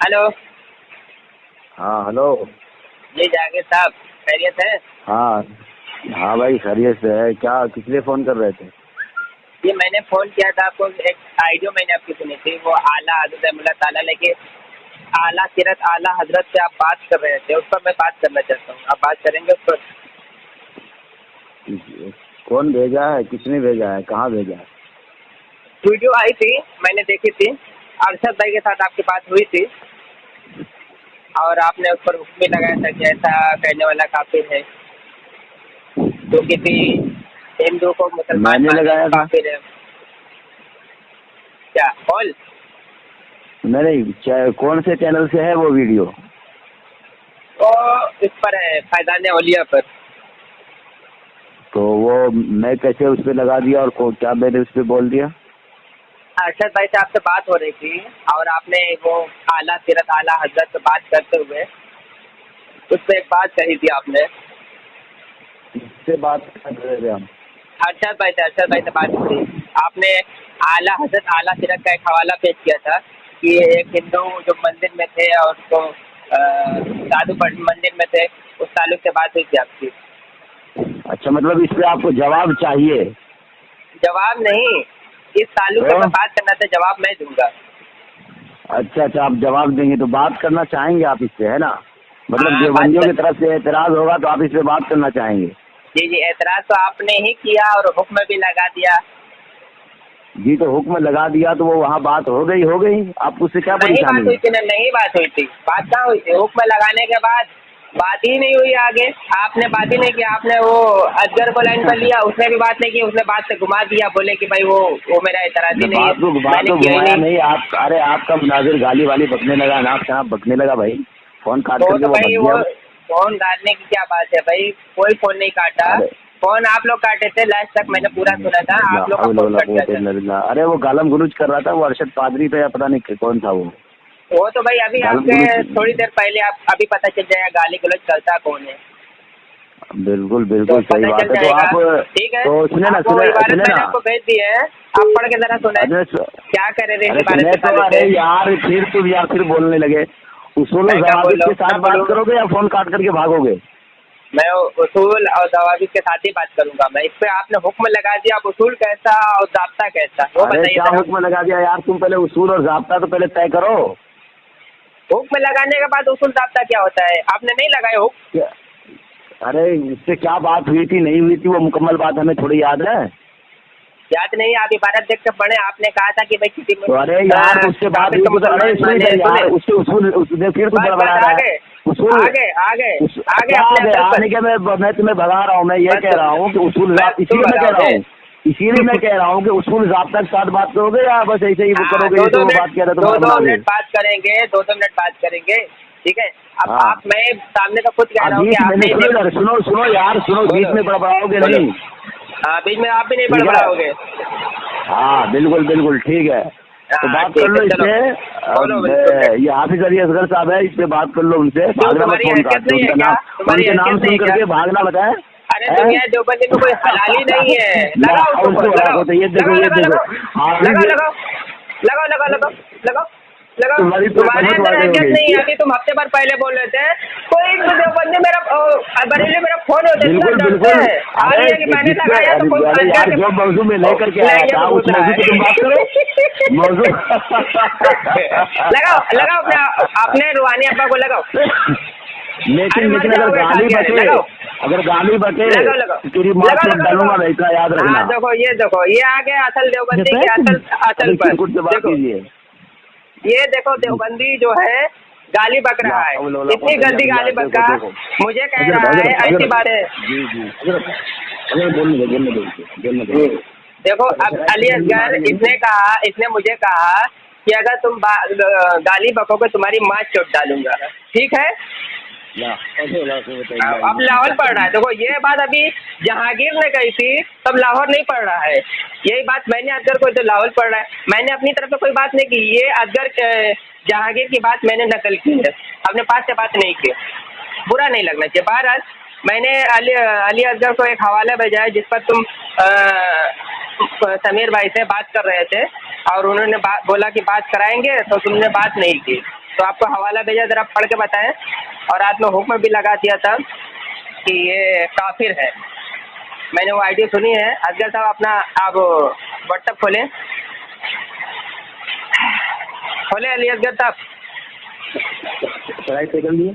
Hello. हाँ hello. जी जाकिर साहब, खैरियत है? हाँ हाँ भाई खैरियत से है। क्या किस लिए फ़ोन कर रहे थे? ये मैंने फ़ोन किया था आपको, एक आइडियो मैंने आपकी सुनी थी, वो आला हज़रत रहमतुल्लाह ताला लेके आला सीरत आला हज़रत से आप बात कर रहे थे, उस पर मैं बात करना चाहता हूँ। आप बात करेंगे उस पर? कौन भेजा है, किसने भेजा है, कहाँ भेजा है? वीडियो आई थी, मैंने देखी थी। अरशद भाई के साथ आपकी बात हुई थी और आपने उस पर हुक्म भी लगाया था कि ऐसा कहने वाला काफिर है, जो किसी हिंदू को मुसलमान मैंने माने वो लगाया था। काफिर है। क्या कॉल? नहीं, कौन से चैनल से है वो वीडियो? तो इस पर है, फैजान औलिया पर। तो वो मैं कैसे उस पर लगा दिया और क्या मैंने उस पर बोल दिया? अरशद भाई से आपसे बात हो रही थी और आपने वो आला सीरत आला हजरत से बात करते हुए उस पर एक बात कही थी आपने। इससे बात कर रहे थे हम। अरशद भाई से बात की थी आपने। आला हजरत आला सीरत का एक हवाला पेश किया था कि एक हिंदू जो मंदिर में थे और उसको साधु मंदिर में थे, उस ताल्लुक से बात हुई थी आपकी। अच्छा, मतलब इस पे आपको जवाब चाहिए? जवाब नहीं, इस ताल्लुक से तो मैं बात करना था, जवाब मैं दूंगा। अच्छा अच्छा, आप जवाब देंगे तो बात करना चाहेंगे आप इससे, है ना? मतलब हाँ बात देवबंदियों कर। की तरफ से एतराज होगा तो आप इस पे बात करना चाहेंगे? जी जी, एतराज तो आपने ही किया और हुक्म भी लगा दिया। जी, तो हुक्म लगा दिया तो वो वहाँ बात हो गई। आपको उससे क्या नहीं बात परेशानी हुई है? थी ना, नहीं बात हुई थी। बात कहाँ हुई थी? हुक्म लगाने के बाद बात ही नहीं हुई आगे। आपने बात ही नहीं की। आपने वो अजगर को लाइन पर लिया, उसने भी बात नहीं की, उसने बात से घुमा दिया, बोले कि भाई वो मेरा एतराज़ी नहीं है, बात मैंने को किया ही घुमाया नहीं। नहीं। आप अरे आपका मुनाजिर गाली वाली बकने लगा, नाक शनाक बकने लगा भाई। फोन काट तो करके वो भाई भग वो गया। फोन काटने की क्या बात है भाई? कोई फोन नहीं काटा। अरे फोन आप लोग काटे थे, लास्ट तक मैंने पूरा सुना था, ला आप लोग का हौल फोन वला कट गया कुव्वत था। इल्ला बिल्लाह। अरे वो गालम गलूज कर रहा था, वो अरशद पादरी था या पता नहीं कौन था वो। वो तो भाई अभी गालम आपके गलूज। थोड़ी देर पहले आप अभी पता चल जाएगा गाली गलौज करता कौन है। बिल्कुल तो बिल्कुल सही पता चल बात है। तो जाएगा। आप ठीक है, तो सुने ना, आपको वो सुने इबारत सुने मैंने ना। आपको भेज दी है, आप पढ़ के जरा सुने अरे क्या कह रहे थे इस अरे इबारत सुने के तो। ताल्लुक अरे से। यार फिर बोलने लगे। उसूल मैं और क्या बोल जवाबित रहा के हूँ, साथ क्या बात बोलूँ? करोगे या फोन काट करके भागोगे? मैं उसूल और जवाबित के साथ ही बात करूंगा। मैं इस पे आपने हुक्म लगा दिया, अब उसूल कैसा और ज़ाब्ता कैसा वो अरे बताइए क्या जरा। हुक्म लगा दिया यार? तुम पहले उसूल और ज़ाब्ता तो पहले तय करो। हुक्म लगाने के बाद उसूल ज़ाब्ता क्या होता है? आपने नहीं लगाए हुक्म। क्या? अरे इससे क्या बात हुई थी नहीं हुई थी वो मुकम्मल बात हमें थोड़ी याद है। याद नहीं? आप इबारत देख के पढ़े, आपने कहा था कि भाई किसी तो अरे यार तो उससे बात काफिर हुई को थी तो अरे मुसलमान सुन माने। इधर सुने, यार, उससे उसूल फिर तू बस बड़बड़ा बस रहा है। आगे उसूल आगे आगे आगे क्या अपने आगे असल पर। आने के मैं तुम्हें भगा रहा हूँ। मैं ये बस कह रहा हूँ कि उसूल मैं तुम इसीलिए मैं कह रहा भगाओगे। हूँ। इसीलिए मैं कह रहा हूँ कि उसूल ज़ाब्ता के साथ बात करोगे या बस ऐसे ही वो हाँ, करोगे दो जैसे दो वो मिनट बात किया था दो तुम्हारा दो मुनाजिर। मिनट बात करेंगे, दो दो मिनट बात करेंगे। ठीक है। अब हाँ। आप, मैं सामने का खुद कह आप रहा हूँ कि बीच में आपने नहीं, सुनो इधर, सुनो सुनो यार सुनो, बीच बोलो में बड़बड़ाओगे बोलो। नहीं। हाँ, बीच में आप भी नहीं ठीक है। बड़बड़ाओगे। हाँ बिल्कुल बिल्कुल ठीक है। तो हाँ बात कर ठीक है, लो चलो इससे। बोलो बिल्कुल। ये हाफिज अली असगर साहब है, इससे बात कर लो उनसे। क्यों, भागना मत, तुम्हारी फोन काट हैसियत के। नहीं है क्या? तुम्हारी उनके नाम हैसियत नहीं सुन है क्या? करके भागना बताए। अरे दुनिया देवबंदी में कोई हलाली नहीं है। ला लगाओ उसको, हौल से बड़ा लगाओ होता है। ये देखो लगाओ ये लगाओ देखो लगाओ हाफिज। लगाओ लगाओ लगाओ लगाओ लगाओ लगाओ लगाओ। तुम्हारी तो तुम्हारे समझ अंदर वाटे हो हैसियत गई। नहीं है। अभी तुम हफ्ते भर पहले बोल रहे थे कोई देवबंदी मेरा बरेली मेरा फोन होता है, इतना बिल्कुल डरते बिल्कुल। हैं। हाल अरे ये कि मैंने जिसपे लगाया तो कोई अरे अजगर यार जो मौजू में लेकर के आया लहंगे था में उस घुस रहा मौजू है। पे तुम बात करो। मौजू लगाओ लगाओ अपने रूहानी अब्बा को लगाओ। अरे लेकिन मर लेकिन अगर जाओगे खा गाली के। अरे बचे, लगाओ अगर गाली बचे लगाओ लगाओ तो तेरी माँ लगाओ चोट लगाओ डालूंगा लगाओ। मैं, इतना याद हाँ रखना। देखो ये आ गया असल देवबंदी के असल असल अरे पर। चिरकुट से बात देखो कीजिए। ये देखो देवबंदी जो है गाली बक ला रहा है, हौल वला इतनी कुव्वत इल्ला गंदी बिल्लाह। गाली देखो बका। देखो मुझे कह हजरत रहा है हजरत ऐसी हजरत। बातें। जी जी हजरत हजरत बोलने दो बोलने दो। देखो अब अली असगर इसने मुझे कहा कि अगर तुम गाली बकोगे तुम्हारी माँ चोट डालूंगा। ठीक है। ला हौल वला कुव्वत इल्ला अब लाहौर पढ़ रहा है। देखो ये बात अभी जहांगीर ने कही थी, तब लाहौर नहीं पढ़ रहा है। यही बात मैंने अजगर को, तो लाहौर पढ़ रहा है। मैंने अपनी तरफ से कोई बात नहीं की। ये अजगर जहांगीर की बात मैंने नकल की है, अपने पास से बात नहीं की। बुरा नहीं लगना चाहिए। बहरहाल मैंने अली असगर को एक हवाला भेजा है जिस पर तुम समीर भाई से बात कर रहे थे और उन्होंने बोला कि बात कराएंगे, तो तुमने बात नहीं की। तो आपको हवाला भेजा, जरा पढ़ के बताएं। और रात में हुक्म भी लगा दिया था कि ये काफिर है। मैंने वो आईडी सुनी है। असगर साहब अपना आप व्हाट्सएप खोलें, अली असगर साहब। शराइत तय कर लिए?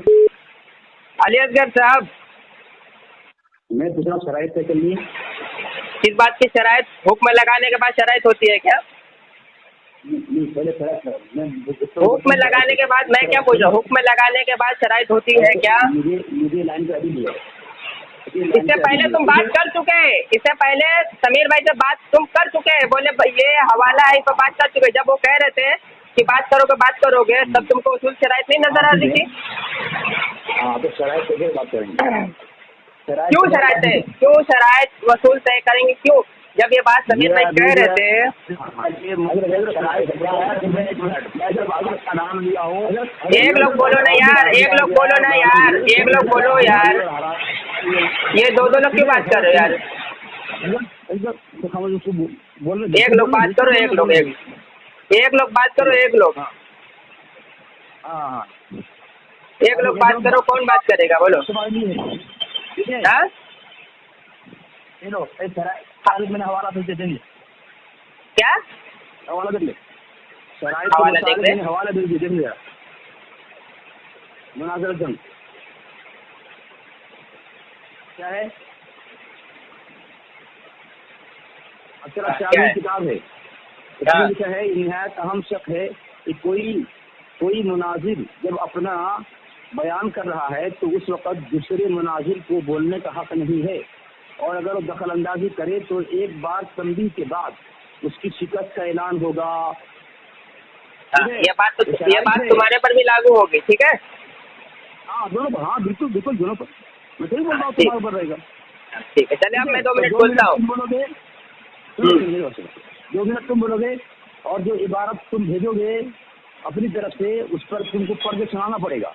अली असगर साहब, मैं पूछ रहा हूँ शराइत तय कर लिए? किस बात की शराइत? हुक्म लगाने के बाद शराइत होती है क्या? नहीं, पहले शराइत हुक्म लगाने के बाद, मैं क्या पूछ रहा हूँ, हुक्म लगाने के बाद शराइत होती है क्या? मुझे लाइन पे अभी लिया। इससे पहले तुम बात कर चुके हैं, इससे पहले समीर भाई से बात तुम कर चुके हैं। बोले ये हवाला है, इस पर बात कर चुके। जब वो कह रहे थे कि बात करोगे, तब तुमको उसूल शराइत नहीं नजर आ रही थी? हाँ, तो शराइत तय बात करेंगे। क्यों शराइत है? क्यों शराइत वसूल तय करेंगे? क्यों? जब ये बात समीर भाई कह रहे थे, नाम लिया हूँ। एक लोग बोलो ना यार, एक लोग बोलो ना यार, एक लोग बोलो यार। ये दो लोग क्यों बात कर रहे हो यार? एक लोग बात करो, एक लोग बात करो, एक लोग एक लोग बात करो। कौन बात करेगा बोलो? हाँ, मैंने हवाला भेज देंगे। क्या हवाला देख ले, हवाला देख ले। हवाला भेज देख लिया मुनाज़र जंग क्या है? अक्सर चार किताब है, इसमें लिखा है निहायत अहम शक है कि कोई मुनाजिर जब अपना बयान कर रहा है तो उस वक़्त दूसरे मुनाजिर को बोलने का हक नहीं है, और अगर वो दखल अंदाजी करे तो एक बार तंबीह के बाद उसकी शिकस्त का ऐलान होगा। ये बात तुम्हारे पर भी लागू होगी, ठीक है? हाँ, दोनों पर। हाँ, बिल्कुल बिल्कुल, दोनों पर। मैं सही बोल रहा हूँ, तुम्हारे ऊपर रहेगा। ठीक है, चलिए अब मैं 2 मिनट बोलता हूँ। 2 मिनट तुम बोलोगे, और जो इबारत तुम भेजोगे अपनी तरफ से, उस पर तुमको पढ़ के सुनाना पड़ेगा।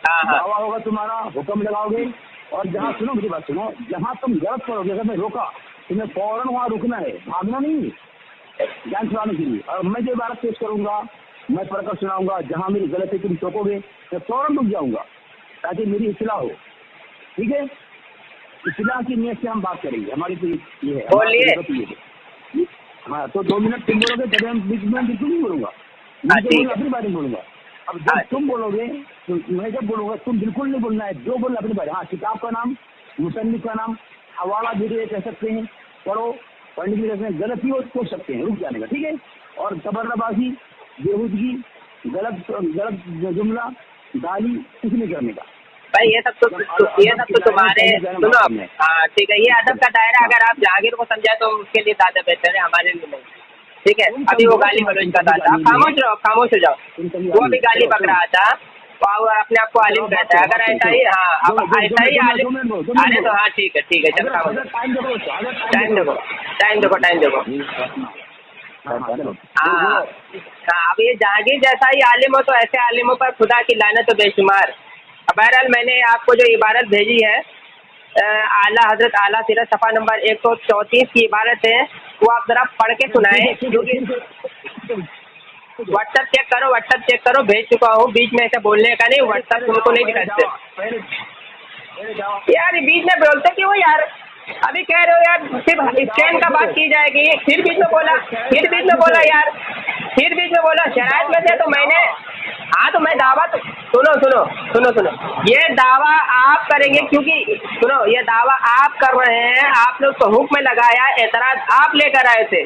दावा होगा तुम्हारा, हुक्म लगाओगे, और जहाँ सुनो, मेरी बात सुनो, जहाँ तुम गलत करोगे, अगर मैं रोका, तुम्हें फौरन वहाँ रुकना है, भागना नहीं, जान छुड़ाने के लिए। और मैं जो इबारत पेश करूंगा, मैं पढ़कर सुनाऊंगा, जहाँ मेरी गलती तुम टोकोगे, मैं फौरन रुक जाऊंगा ताकि मेरी इस्लाह हो। ठीक है? इस्लाह की नीयत से हम बात करेंगे, हमारी तो ये है। बोलिए। हाँ, तो 2 मिनट तुम बोलोगे, तभी हम बिल्कुल नहीं बोलूंगा, अपनी बारे में बोलूंगा। अब जब तुम बोलोगे, तो मैं जब बोलूंगा, तुम बिल्कुल नहीं बोलना है, जो बोलना अपनी बारे। हाँ, किताब का नाम, मुसन्निफ का नाम, हवाला भी कह सकते हैं, पढ़ो, पढ़ने की वजह से गलती हो तो सकते हैं, रुक जाने का। ठीक है? और तबर्राबाजी, बेहूदगी, गलत जुमला, गाली कुछ नहीं करने का भाई। ये सब तो तुम्हारे, सुनो। हाँ, ठीक है, ये अदब का दायरा अगर आप जहांगीर को समझाए तो उसके लिए ज्यादा बेहतर है, हमारे लिए नहीं। ठीक है? अभी वो गाली गलौज कर रहा था, खामोश रहो, खामोश हो जाओ। वो अभी गाली पक रहा था, और अपने आप को आलिम कहता है। अगर ऐसा ही, हाँ, अब ऐसा ही आलिम, अरे तो हाँ, ठीक है, चल टाइम देखो। हाँ, अब ये जहांगीर जैसा ही आलिम हो तो ऐसे आलिमों पर खुदा की लानत तो बेशुमार। बहरहाल, मैंने आपको जो इबारत भेजी है, आला हजरत आला सीरत सफ़ा नंबर 134 की इबारत है, वो आप जरा पढ़ के सुनाएं, क्योंकि व्हाट्सएप चेक करो, भेज चुका हूँ। बीच में ऐसे बोलने का नहीं, व्हाट्सएप तुमको नहीं दिखाते यार, बीच में बोलते क्यों यार? अभी कह रहे हो यार सिर्फ स्कैन का बात की जाएगी, फिर बीच में बोला यार, फिर बीच में बोला शरायत में थे तो मैंने, हाँ, तो मैं दावा तो सुनो, ये दावा आप करेंगे, क्योंकि सुनो, ये दावा आप कर रहे हैं, आपने उसको हुक्म लगाया, एतराज आप लेकर आए थे,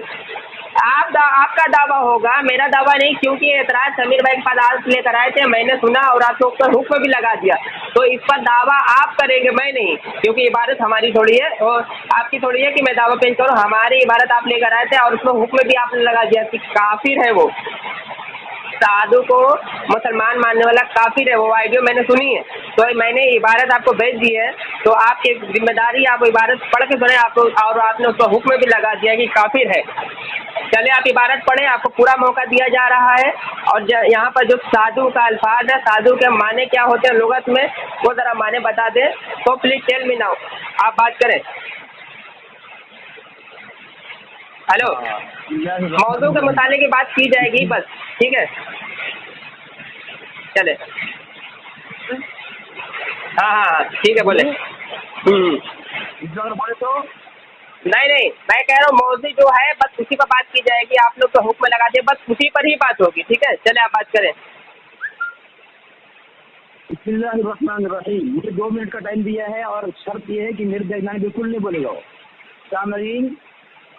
आपका दावा होगा, मेरा दावा नहीं, क्योंकि एतराज समीर भाई के पास आज लेकर आए थे, मैंने सुना और आपको उस पर हुक्म भी लगा दिया, तो इस पर दावा आप करेंगे, मैं नहीं, क्योंकि इबारत हमारी थोड़ी है और आपकी थोड़ी है कि मैं दावा पेश करूँ। हमारी इबारत आप लेकर आए थे और उसमें हुक्म भी आपने लगा दिया कि काफिर है वो, साधु को मुसलमान मानने वाला काफिर है, वो वीडियो मैंने सुनी है, तो मैंने इबारत आपको भेज दी है, तो आपकी जिम्मेदारी आप इबारत पढ़ के सुने, आपको, और आपने उसको हुक्म भी लगा दिया कि काफिर है। चले आप इबारत पढ़े, आपको पूरा मौका दिया जा रहा है, और यहाँ पर जो साधु का अल्फाज है, साधु के माने क्या होते हैं लुगत में, वो जरा माने बता दें, तो प्लीज टेल मी नाउ, आप बात करें। हेलो, मौजू के मुताले की बात की जाएगी बस, ठीक है? चले। हाँ हाँ ठीक है बोले। अगर बोले तो नहीं नहीं, मैं कह रहा हूँ मौजूद जो है बस उसी पर बात की जाएगी, आप लोग तो हुक्म लगा दिए, बस उसी पर ही बात होगी। ठीक है, चले आप बात करें। बिस्मिल्लाहिर्रहमानिर्रहीम। मुझे 2 मिनट का टाइम दिया है और शर्त यह है कि मेरे देखना बिल्कुल नहीं बोलेगा। सामरीन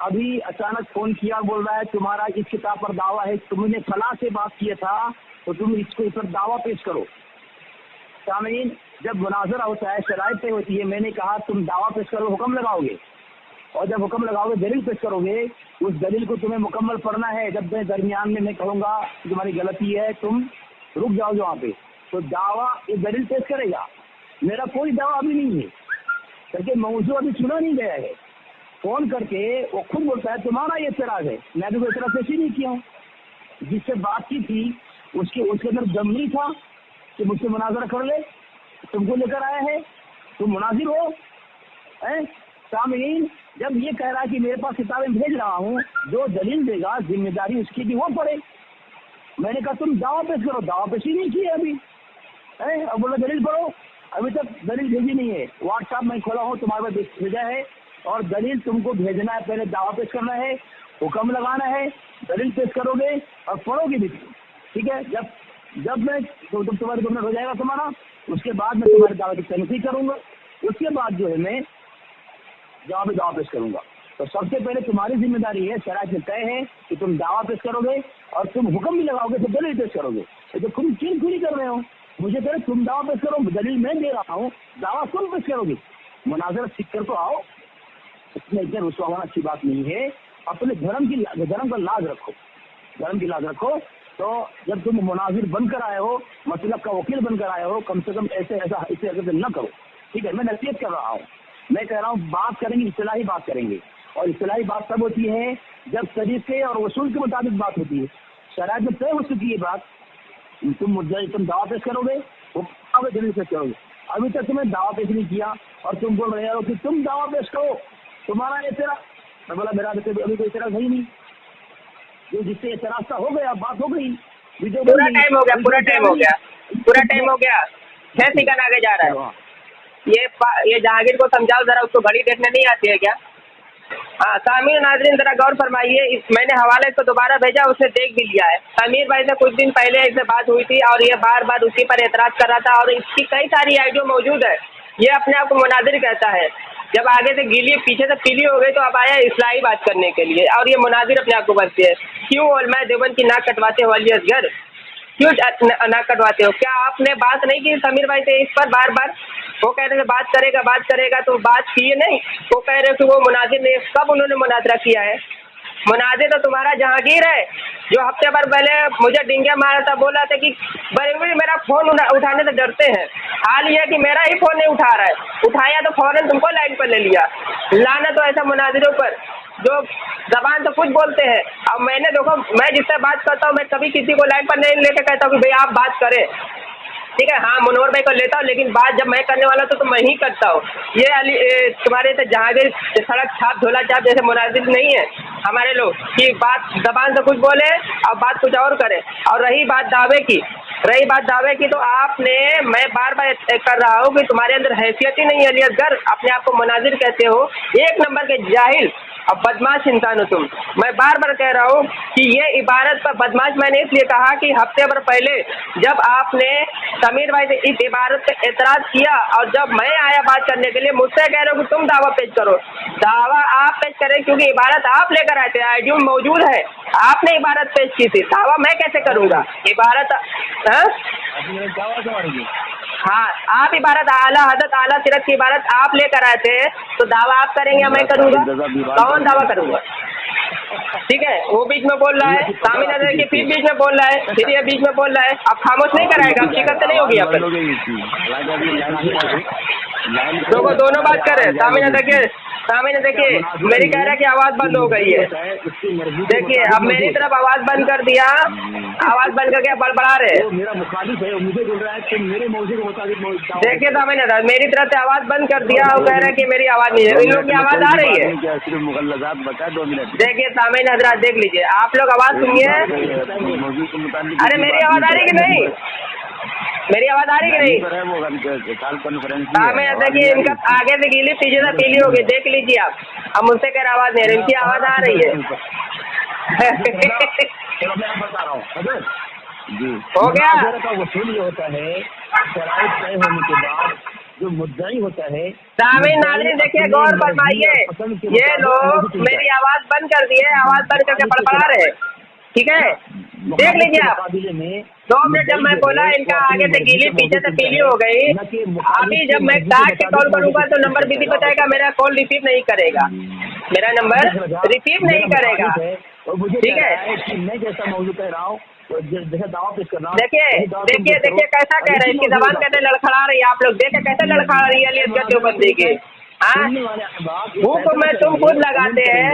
अभी अचानक फोन किया, बोल रहा है तुम्हारा इस किताब पर दावा है, तुमने फलां से बात किया था तो तुम इसको इस पर दावा पेश करो। सामरीन जब मुनाजरा होता है, शराइत तय होती है, मैंने कहा तुम दावा पेश करो, हुक्म लगाओगे, और जब हुक्म लगाओगे दलील पेश करोगे, उस दलील को तुम्हें मुकम्मल पढ़ना है। जब मैं दरमियान में मैं कहूँगा तुम्हारी गलती है, तुम रुक जाओगे वहाँ पे, तो दावा ये दलील पेश करेगा। मेरा कोई दावा अभी नहीं है, क्योंकि मौजूद अभी चुना नहीं गया है। फोन करके वो खुद बोलता है तुम्हारा ये एतराज है, मैं भी कोई एतराज पेश ही नहीं किया हूँ। जिससे बात की थी उसके अंदर दम नहीं था कि मुझसे मुनाजरा कर ले, तुमको लेकर आया है, तुम मुनाजिर हो। सामईन जब ये कह रहा है कि मेरे पास किताबें भेज रहा हूँ, जो दलील देगा जिम्मेदारी उसकी भी वो पड़े। मैंने कहा तुम दावा पेश करो, दावा पेश ही नहीं किए अभी। अब बोला दलील पढ़ो, अभी तक दलील भेजी नहीं है। व्हाट्सएप में खोला हूँ, तुम्हारे पास भेजा है, और दलील तुमको भेजना है, पहले दावा पेश करना है, हुक्म लगाना है, दलील पेश करोगे और पढ़ोगे भी। ठीक है, जब मैं तो तुम्हारे गुमराह हो जाएगा तुम्हारा, उसके बाद मैं तुम्हारे दावा की तनकीद करूंगा, उसके बाद जो है मैं दावा पेश करूंगा। तो सबसे पहले तुम्हारी जिम्मेदारी है, शराइत में तय है कि तुम दावा पेश करोगे और तुम हुक्म भी लगाओगे तो दलील पेश करोगे। तो तुम क्यों पूरी कर रहे हो? मुझे कह रहे तुम दावा पेश करो, दलील मैं दे रहा हूँ, दावा तुम पेश करोगे। मुनाजरा सीख कर तो आओ, इसमें इतना रुसवा होना अच्छी बात नहीं है। अपने धर्म का लाज रखो, धर्म की लाज रखो। तो जब तुम मुनाजिर बनकर आए हो, मतलब का वकील बनकर आए हो, कम से कम ऐसे न करो। ठीक है, मैं नसीहत कर रहा हूँ, मैं कह रहा हूँ बात करेंगे, इस्तिलाही बात करेंगे, और इस्तिलाही बात तब होती है जब तरीके और वसूल के मुताबिक बात होती है। शराइत में तय हो चुकी है बात, तुम दावा पेश करोगे, वो दलील पेश करोगे। अभी तक तुम्हें दावा पेश नहीं किया और तुम बोल रहे हो कि तुम दावा पेश करो, तुम्हारा एतराज। मैं बोला मेरा अभी कोई एतराज है ही नहीं, जो जिससे एतराज का हो गया, बात हो गई। पूरा टाइम हो गया, पूरा टाइम हो गया, पूरा टाइम हो गया, 6 सेकंड आगे जा रहा है। ये जहांगीर को समझाओ जरा, उसको घड़ी देखने नहीं आती है क्या? हाँ सामीर नाजरीन जरा गौर फरमाइए, मैंने हवाले को दोबारा भेजा, उसने देख भी लिया है। समीर भाई से कुछ दिन पहले इससे बात हुई थी और ये बार बार उसी पर एतराज कर रहा था, और इसकी कई सारी आइडियो मौजूद है। ये अपने आप को मुनाजिर कहता है, जब आगे से गीली पीछे से पीली हो गई तो अब आया इस्लाही बात करने के लिए, और ये मुनाजिर अपने आप को बनती है। क्यों उलमाए देवबंद की नाक कटवाते हो अली असगर, क्यों नाक कटवाते हो? क्या आपने बात नहीं की समीर भाई से इस पर? बार बार वो कह रहे थे बात करेगा, तो बात किए नहीं। वो कह रहे कि वो मुनाजिर नहीं, कब उन्होंने मुनाजरा किया है? मुनाजिर तो तुम्हारा जहांगीर है, जो हफ्ते भर पहले मुझे डिंगे मारा था, बोला था कि बरेली मेरा फोन उठाने से डरते हैं। हाल यह कि मेरा ही फोन नहीं उठा रहा है, उठाया तो फौरन तुमको लाइन पर ले लिया। लाना तो ऐसा मुनाजिरों पर जो जबान तो कुछ बोलते हैं। अब मैंने देखो, मैं जिससे बात करता हूँ, मैं कभी किसी को लाइन पर नहीं लेकर कहता हूँ कि भाई आप बात करें। ठीक है, हाँ मुनव्वर भाई को लेता हूँ, लेकिन बात जब मैं करने वाला तो मैं ही करता हूँ। ये अली तुम्हारे से जहांगीर सड़क छाप झोला छाप जैसे मुनाजिर नहीं है हमारे लोग कि बात जबान से कुछ बोले और बात कुछ और करे। और रही बात दावे की, तो आपने, मैं बार बार कर रहा हूँ कि तुम्हारे अंदर हैसियत ही नहीं है अली असगर, अपने आप को मुनाजिर कहते हो, एक नंबर के जाहिल और बदमाश इंसान हो तुम। मैं बार बार कह रहा हूँ कि ये इबारत पर बदमाश मैंने इसलिए कहा कि हफ्ते भर पहले जब आपने समीर भाई से इस इबारत पे एतराज किया और जब मैं आया बात करने के लिए, मुझसे कह रहे हो कि तुम दावा पेश करो। दावा आप पेश करें क्योंकि इबारत आप लेकर आए थे, आईडी मौजूद है, आपने इबारत पेश की थी, दावा मैं कैसे करूँगा? इबारत हाँ आप इबारत आला हजरत आला सिरत की इबारत आप लेकर आए थे, तो दावा आप करेंगे या मैं करूँगा? कौन दावा करूँगा? ठीक है, वो बीच में बोल रहा है, सामी नजर के फिर बीच में बोल रहा है, फिर ये बीच में बोल रहा है। अब खामोश नहीं कराएगा, अब शिकस्त नहीं होगी। अब तो दोनों बात कर रहे हैं। सामी ने देखिए मेरी कह रहा है कि आवाज बंद हो गई है। देखिए अब मेरी तरफ आवाज बंद कर दिया, आवाज बंद करके बड़बड़ा रहे। मेरा मुखालिफ है, मुझे बोल रहा है कि मेरे मौजूद के मुताबिक। देखिए सामी ने मेरी तरफ से आवाज बंद कर दिया और कह रहा है कि मेरी आवाज नहीं है। इन लोग की आवाज आ रही है। देखिए सामी हजरात देख लीजिए, आप लोग आवाज सुनिए। अरे मेरी आवाज आ रही कि नहीं? आवाज आ रही कि नहीं? मैं देखिए इनका आगे से गीली पीछे से पीली होगी, देख लीजिए आप। अब मुझसे कह रहा आवाज नहीं, इनकी आवाज आ रही है। मैं बता रहा हूँ जी, हो गया का वसूल ये होता है शराइत तय होने के बाद जो मुद्दाई होता है। सामीन नाज़रीन देखिए, गौर फरमाइए, ये लोग मेरी आवाज बंद कर दिए, आवाज बंद करके बड़बड़ा रहे, ठीक है? देख लीजिए आप, 2 मिनट जब मैं बोला इनका आगे से गीली पीछे से पीली हो गई। अभी जब मैं काट के कॉल करूंगा तो नंबर बिजी बताएगा, मेरा कॉल रिसीव नहीं करेगा, मेरा नंबर रिसीव नहीं करेगा, ठीक है? मैं जैसा मौजूद कह रहा हूँ जैसा दावा पेश कर रहा हूँ। देखिए कैसा कह रहे हैं, इसकी जबान कैसे लड़खड़ा रही है, आप लोग देखे कैसे लड़खड़ा रही है अलियत देवबंदी की। हाँ, हुक्म में तुम खुद लगाते हैं,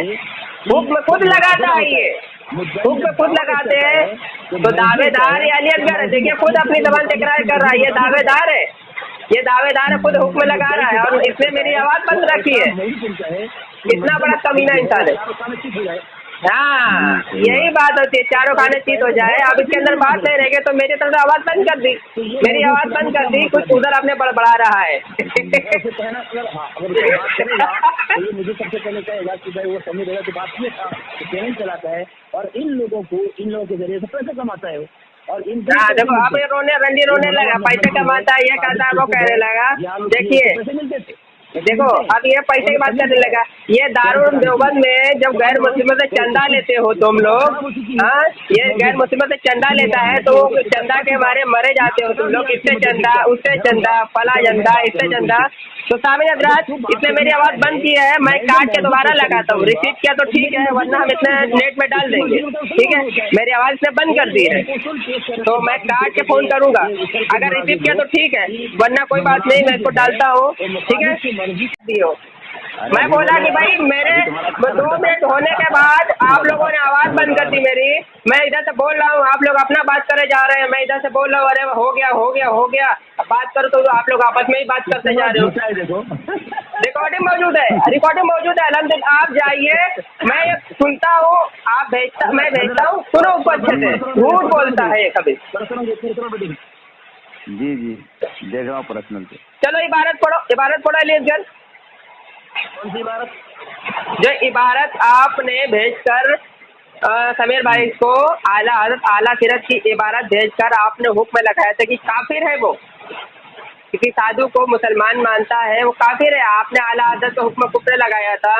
हुक्म खुद लगाता है, ये हुक्म खुद लगाते हैं। तो दावेदार ये अलियतगढ़ है, देखिए खुद अपनी जबान तकरार कर रहा है, ये दावेदार है, ये दावेदार है, खुद हुक्म लगा रहा है और इसने मेरी आवाज बंद रखी है। कितना बड़ा कमीना इंसान है। हाँ, यही बात होती है, चारों खाने चीत हो जाए। अब इसके अंदर बात नहीं रहेगी तो मेरी तरफ आवाज बंद कर दी, मेरी आवाज बंद कर दी, कुछ उधर आपने बड़बड़ा रहा है। मुझे सबसे पहले कहेगा कि भाई वो समझ रहेगा कि बात ये था, चैनल चलाता है और इन लोगों के जरिए से पैसे कमाता है और इन देखो आप ये रंडी रोने लगा, पैसे कमाता है, ये कहता है, वो कहने लगा। देखिए देखो अब ये पैसे की बात करने लगा। ये दारुल देवबंद में जब गैर मुस्लिमों से चंदा लेते हो तुम लोग, हाँ, ये गैर मुस्लिमों से चंदा लेता है तो चंदा के बारे मरे जाते हो तुम लोग, इससे चंदा उससे चंदा फला चंदा इससे चंदा। तो सामीन हज़रात, इसने मेरी आवाज बंद की है, मैं काट के दोबारा लगाता हूँ, रिसीव किया तो ठीक है, वरना हम इतने नेट में डाल देंगे, ठीक है? मेरी आवाज इसने बंद कर दी है तो मैं काट के फोन करूंगा, अगर रिसीव किया तो ठीक है, वरना कोई बात नहीं, मैं इसको डालता हूँ, ठीक है? दियो मैं बोला कि भाई मेरे 2 मिनट होने के बाद आप लोगों ने आवाज बंद कर दी मेरी। मैं इधर से बोल रहा हूँ, आप लोग अपना बात करे जा रहे हैं, मैं इधर से बोल रहा हूँ, अरे हो गया बात करो तो आप लोग आपस में ही बात करते जा रहे हो। रिकॉर्डिंग मौजूद है अल्हम्दुलिल्लाह, आप जाइए, मैं सुनता हूँ, मैं भेजता हूँ, सुनो ऊपर से झूठ बोलता है कभी। जी देख रहा हूँ पर्सनल से। चलो इबारत पढ़ो अलियतगढ़। कौन सी इबारत? जो इबारत आपने भेजकर समीर भाई को आला सीरत की इबारत भेजकर आपने हुक्म लगाया था कि काफिर है वो, किसी साधु को मुसलमान मानता है वो काफिर है। आपने आला हज़रत को हुक्म कुफ्र लगाया था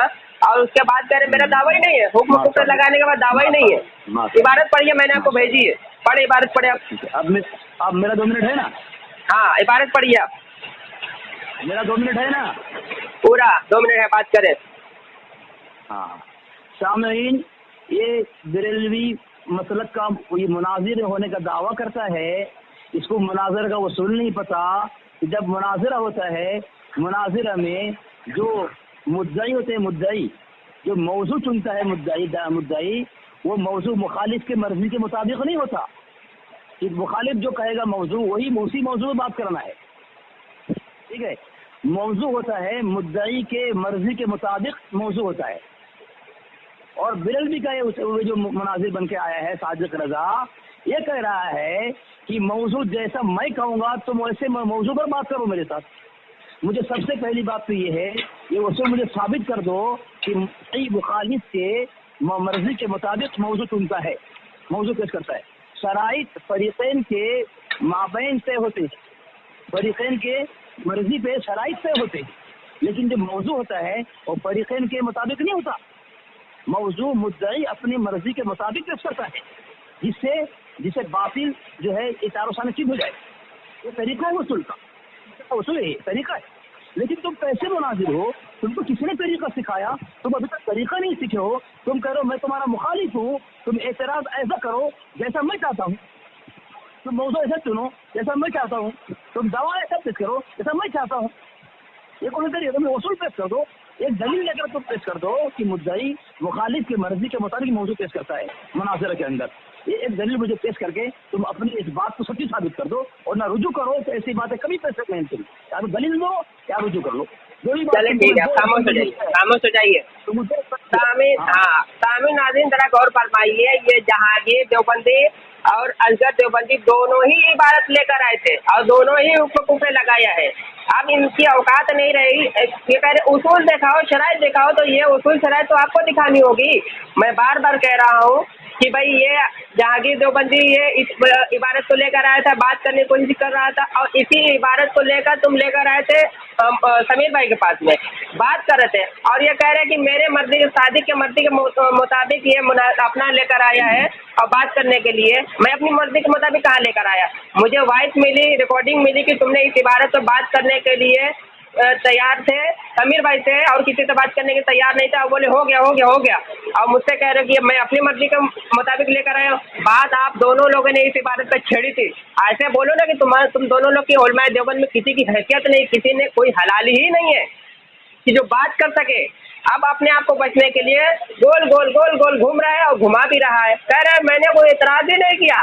और उसके बाद कह रहे मेरा दावा ही नहीं है, हुक्म कुफ्र लगाने के बाद दावा ही नहीं है। इबारत पढ़िए, मैंने आपको भेजी है, पढ़े इबारत पढ़े आप। अब मेरा 2 मिनट है ना? हाँ, इबारत पढ़िए आप। मेरा 2 मिनट है ना? पूरा 2 मिनट है, बात करें। हाँ सामीन, ये बरेलवी मसलक का ये मुनाजिर होने का दावा करता है, इसको मुनाजर का वसूल नहीं पता। जब मुनाजरा होता है, मुनाजरा में जो मुद्दई होते हैं, मुद्दई जो मौजू चुनता है, मुद्दई वो मौजू मुखालिफ के मर्जी के मुताबिक नहीं होता। कि मुखालिफ जो कहेगा मौजू, वही उसी मौजू में बात करना है, ठीक है? मौजू होता है मुद्दई के मर्जी के मुताबिक मौजू होता है। और बिरलवी का ये जो मुनाजिर बन के आया है सादिक रजा, ये कह रहा है कि मौजू जैसा मैं कहूँगा तुम वैसे मौजू पर बात करो मेरे साथ। मुझे सबसे पहली बात तो ये है, ये उसको मुझे साबित कर दो कि मुखालिफ के मर्जी के मुताबिक मौजू चुनता है, मौजू पेश करता है। शराइत फरीक़ैन के माबैन तय होते हैं, फरीक़ैन के मर्जी पे शराइत तय होते हैं, लेकिन जो मौजू होता है वो फरीक़ैन के मुताबिक नहीं होता। मौजू मुद्दई अपनी मर्जी के मुताबिक पेश करता है, जिससे बातिल जो है इतारो साने चीज हो जाए। ये तरीका है वसूल का, वसूल है, तरीका है। लेकिन तुम कैसे मुनाजिर हो? तुमको किसने तरीका सिखाया? तुम अभी तक तरीका नहीं सीखे हो। तुम कह रहे हो मैं तुम्हारा मुखालिफ हूँ, तुम एतराज ऐसा करो जैसा मैं चाहता हूँ, तुम मौजू ऐसा चुनो जैसा मैं चाहता हूँ, तुम दवा ऐसा पेश करो जैसा मैं चाहता हूँ। ये कौन सा तरीका? तुम वसूल पेश कर दो, एक दलील लेकर तुम पेश कर दो कि मुद्दई मुखालिफ की मर्जी के मुताबिक मौजू पेश करता है मुनाज़रा के अंदर। ये एक दलील मुझे पेश करके तुम अपनी इस बात को सच्ची साबित कर दो, और ना रुजू करो तो ऐसी बातें कभी पेश नहीं। तुम या तो दलील दो या रुजू कर लो। जो ही बात चले ठीक है, खामोश हो जाइए, खामोश हो जाइए। तो मुझे सामीन नाज़रीन जरा गौर फरमाइए, ये जहांगीर देवबंदी और असगर देवबंदी दोनों ही इबारत लेकर आए थे और दोनों ही हुक्म पे लगाया है। अब इनकी औकात नहीं रही, ये कह रहे उसूल दिखाओ, शराइत दिखाओ, तो ये उसूल शराइत तो आपको दिखानी होगी। मैं बार बार कह रहा हूँ कि भाई ये जहांगीर देवबंदी ये इस इबारत को लेकर आया था, बात करने की कोशिश कर रहा था और इसी इबारत को लेकर तुम लेकर आए थे समीर भाई के पास में बात कर रहे थे और ये कह रहे हैं कि मेरे मर्जी के शादी के मर्जी के मुताबिक ये अपना लेकर आया है और बात करने के लिए। मैं अपनी मर्जी के मुताबिक कहाँ लेकर आया? मुझे वॉइस मिली, रिकॉर्डिंग मिली कि तुमने इस इबारत पर बात करने के लिए तैयार थे, समीर भाई थे और किसी से बात करने के तैयार नहीं था। बोले हो गया हो गया हो गया और मुझसे कह रहे कि मैं अपनी मर्जी के मुताबिक लेकर आया हूँ। बात आप दोनों लोगों ने इस इबारत पर छेड़ी थी। ऐसे बोलो ना कि तुम दोनों लोग की उलमाए देवबंद में किसी की हैसियत नहीं, किसी ने कोई हलाली ही नहीं है कि जो बात कर सके। अब अपने आप को बचने के लिए गोल गोल गोल गोल घूम रहा है और घुमा भी रहा है। कह रहे मैंने कोई एतराज़ ही नहीं किया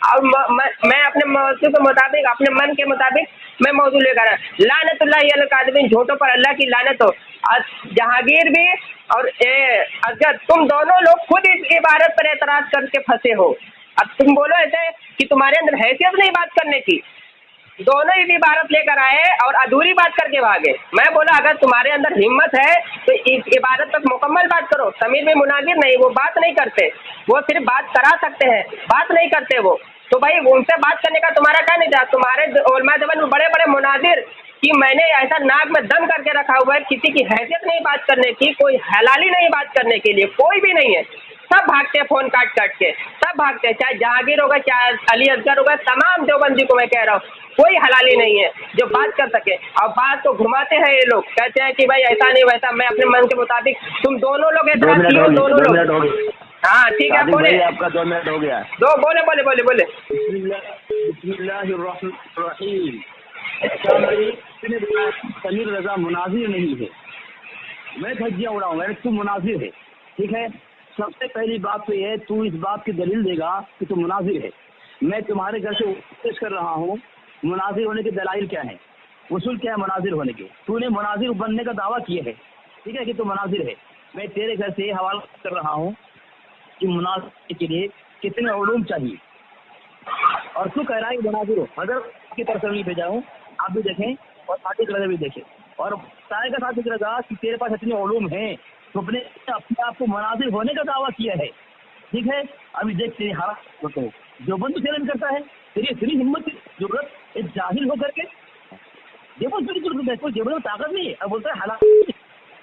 और मैं अपने मौजू के मुताबिक, अपने मन के मुताबिक मैं मौजू लेकर आया। लानतुल्लाहि अलल काज़िबीन, झूठों पर अल्लाह की लानत हो। जहांगीर भी और असगर, तुम दोनों लोग खुद इस इबारत पर एतराज़ करके फंसे हो। अब तुम बोलो ऐसे कि तुम्हारे अंदर हैसियत नहीं बात करने की। दोनों ही इबारत लेकर आए और अधूरी बात करके भागे। मैं बोला अगर तुम्हारे अंदर हिम्मत है तो इस इबारत तक मुकम्मल बात करो। समीर भी मुनाजिर नहीं, वो बात नहीं करते, वो सिर्फ बात करा सकते हैं, बात नहीं करते वो। तो भाई उनसे बात करने का तुम्हारा क्या नहीं था? तुम्हारे उलमा देवबंद में बड़े बड़े मुनाजिर कि मैंने ऐसा नाक में दम करके रखा हुआ है, किसी की हैसियत नहीं बात करने की, कोई हलाली नहीं बात करने के लिए, कोई भी नहीं है। सब भागते हैं फ़ोन काट काट के, सब भागते हैं, चाहे जहांगीर होगा चाहे अली असगर होगा, तमाम देवबंदी को मैं कह रहा हूँ कोई हलाली नहीं है जो बात कर सके। और बात को घुमाते हैं ये लोग, कहते हैं कि भाई ऐसा नहीं वैसा, मैं अपने मन के मुताबिक। तुम दोनों लोग एतराज़ किए, दोनों लोग। हाँ ठीक है, बोले आपका 2 मिनट हो गया। दो बोले बोले बोले बोले बिस्मिल्लाहिर्रहमानिर्रहीम। समीर रजा मुनाजिर नहीं है, मैं धज्जियां उड़ाऊंगा, तू मुनाजिर है, ठीक है। सबसे पहली बात तो ये, तू इस बात की दलील देगा कि तू मुनाजिर है। मैं तुम्हारे घर से पेश कर रहा हूँ, मुनाजिर होने के दलाइल क्या है, उसूल क्या है मुनाजिर होने के। तूने मुनाजिर बनने का दावा किया है, ठीक है, कि तू मुनाजिर है। मैं तेरे घर से हवाला कर रहा हूँ कि मुनाजिर के लिए कितने उलूम चाहिए और तू कह रहा है मुनाजिर हो। अगर की तरफ नहीं भेजा हूँ, आप भी देखें और साथी रजा भी देखें और बताएगा साथी रजा कि तेरे पास इतने उलूम हैं, तो अपने आप को मुनाजिर होने का दावा किया है, ठीक है। अभी देख तेरी हालत बताओ, देवबंद चैलेंज करता है, तेरी इतनी हिम्मत की जरूरत एक जाहिल होकर के देवबंद में ताकत नहीं है। अब बोलता है हलाल,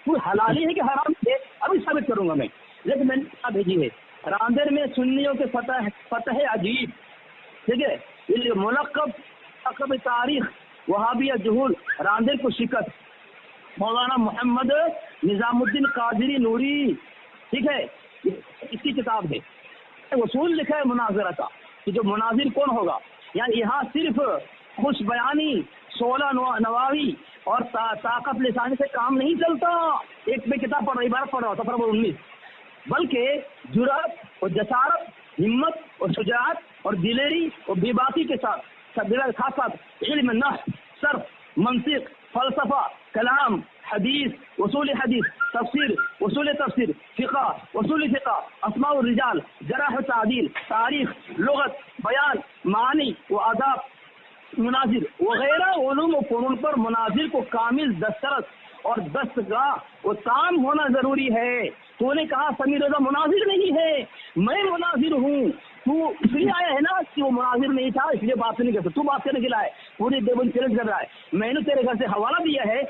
तू हलाली है कि हराम है, अभी साबित करूंगा मैं। लेकिन मैंने क्या भेजी है, रांदेर में सुन्नियों के फतह अजीब, ठीक है, ये मुलक़ब तारीख वहाबिया जुहूल, रांदेर को शिकस्त, मौलाना मोहम्मद निजामुद्दीन कादरी नूरी, ठीक है, इसकी किताब है। उसूल लिखा है मुनाजरा का कि जो मुनाजिर कौन होगा। यानी यहाँ सिर्फ खुश बयानी, 16 नवावी और ताकत लिसानी से काम नहीं चलता। एक में किताब पढ़ रही, इबारत पढ़ रहा सफर नंबर 19, बल्कि जुरात और जसारत, हिम्मत और शुजाअत और दिलेरी और बेबाकी के साथ इल्म नहव, सर्फ, मंतिक, फलसफा, कलाम, हदीस, उसूल हदीस, तफसीर, उसूल तफसीर, फिक़ा, उसूल फिक़ा, अस्मा और रिजाल, जरह और तादील, तारीख, लुगत, बयान, मानी व आदाब, मुनाजिर वगैरह उलूम व फ़नून पर मुनाजिर को कामिल दस्तरस और दस्तगाह और ताम होना जरूरी है। तूने कहा समीर रजा मुनाजिर नहीं है, मैं मुनाजिर हूँ। तू इसलिए आया है ना कि वो मुनाजिर नहीं था, इसलिए बात नहीं कर सकता। तू बात करने के लिए पूरी देवबंद चैलेंज कर रहा है। मैंने तेरे घर से हवाला दिया है,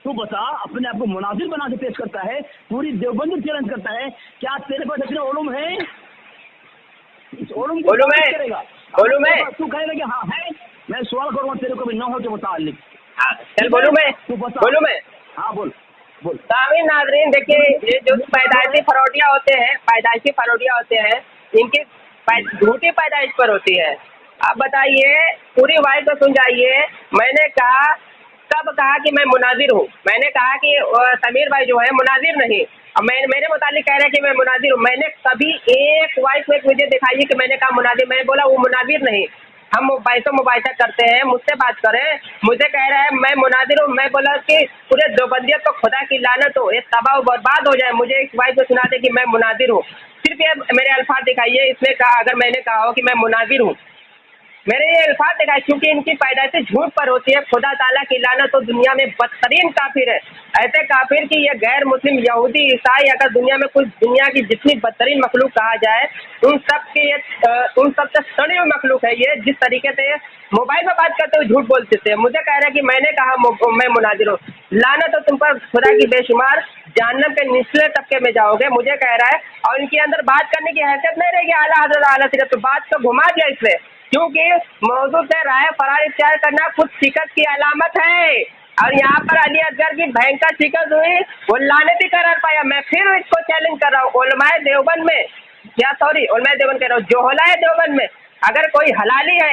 तू बता, अपने आप को मुनाजिर बना के पेश करता है, पूरी देवबंद चैलेंज करता है। क्या तेरे पास इतने उलूम है? इस उलूम को करेगा, तू कहेगा कि हाँ है। मैं सवाल करूँगा तेरे को भी न हो के मुताल्लिक। चल बोलूं मैं, बोलूं मैं? हाँ बोल। सामीन नाज़रीन, देखिए ये जो पैदाइशी फरोटियाँ होते हैं, इनकी झूठी पैदाइश पर होती है। अब बताइए, पूरी वाई को सुन जाइए। मैंने कहा, कब कहा कि मैं मुनाजिर हूँ? मैंने कहा कि समीर भाई जो है मुनाजिर नहीं, और मेरे मुतालिक कह रहे हैं कि मैं मुनाजिर हूँ। मैंने कभी एक वाइस में मुझे दिखाइए कि मैंने कहा मुनाजिर, मैंने बोला वो मुनाजिर नहीं। हम मुबाहिसा करते हैं, मुझसे बात करें। मुझे कह रहा है मैं मुनादिर हूँ। मैं बोला कि पूरे देवबंदियत को खुदा की लानत हो, ये तबाह बर्बाद हो जाए, मुझे एक भाई को सुना दे कि मैं मुनादिर हूँ। सिर्फ ये मेरे अल्फाज दिखाइए, इसने कहा अगर मैंने कहा हो कि मैं मुनादिर हूँ, मेरे ये अल्फाज दिखाए, क्योंकि इनकी पैदाइश झूठ पर होती है। खुदा ताला की लानत तो दुनिया में बदतरीन काफिर है, ऐसे काफिर कि ये गैर मुस्लिम, यहूदी, ईसाई, अगर दुनिया में कुछ दुनिया की जितनी बदतरीन मखलूक कहा जाए, उन सब के ये उन सब से सड़ी हुई मखलूक है ये। जिस तरीके से मोबाइल में बात करते हुए झूठ बोलते थे, मुझे कह रहे हैं कि मैंने कहा मैं मुनाजिर हूँ। लानत तो तुम पर खुदा की बेशुमार, जहन्नम के निचले तबके में जाओगे, मुझे कह रहा है। और इनके अंदर बात करने की हैसियत नहीं रहेगी आला हज़रत आला सीरत, तो बात को घुमा दिया इसने, क्योंकि मौजूद से राय फरार इख्तियार करना खुद शिकस्त की अलामत है। और यहाँ पर अली असगर की भयंकर शिकस्त हुई, वो लानती करार पाया। मैं फिर इसको चैलेंज कर रहा हूँ, उलमाए देवबंद में, क्या सॉरी उलमाए देवबंद कह रहा हूँ, जोहलाए देवबंद में अगर कोई हलाली है,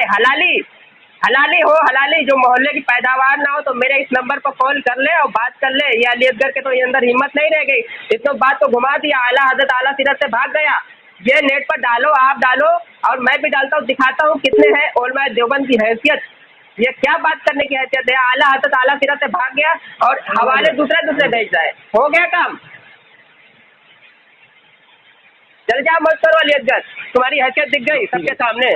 हलाली जो मोहल्ले की पैदावार ना हो, तो मेरे इस नंबर पर कॉल कर ले और बात कर ले। ये अली असगर के तो ये अंदर हिम्मत नहीं रह गई, इसने बात को घुमा दिया, आला हज़रत आला सीरत से भाग गया। ये नेट पर डालो, आप डालो और मैं भी डालता हूँ, दिखाता हूँ कितने हैं उलमाए देवबंद की हैसियत। ये क्या बात करने की हैसियत है। आला हज़रत आला सीरत से भाग गया और हवाले दूसरे भेज रहा है। हो गया काम, चल जा, मत करो अली असगर, तुम्हारी हैसियत दिख गई सबके सामने।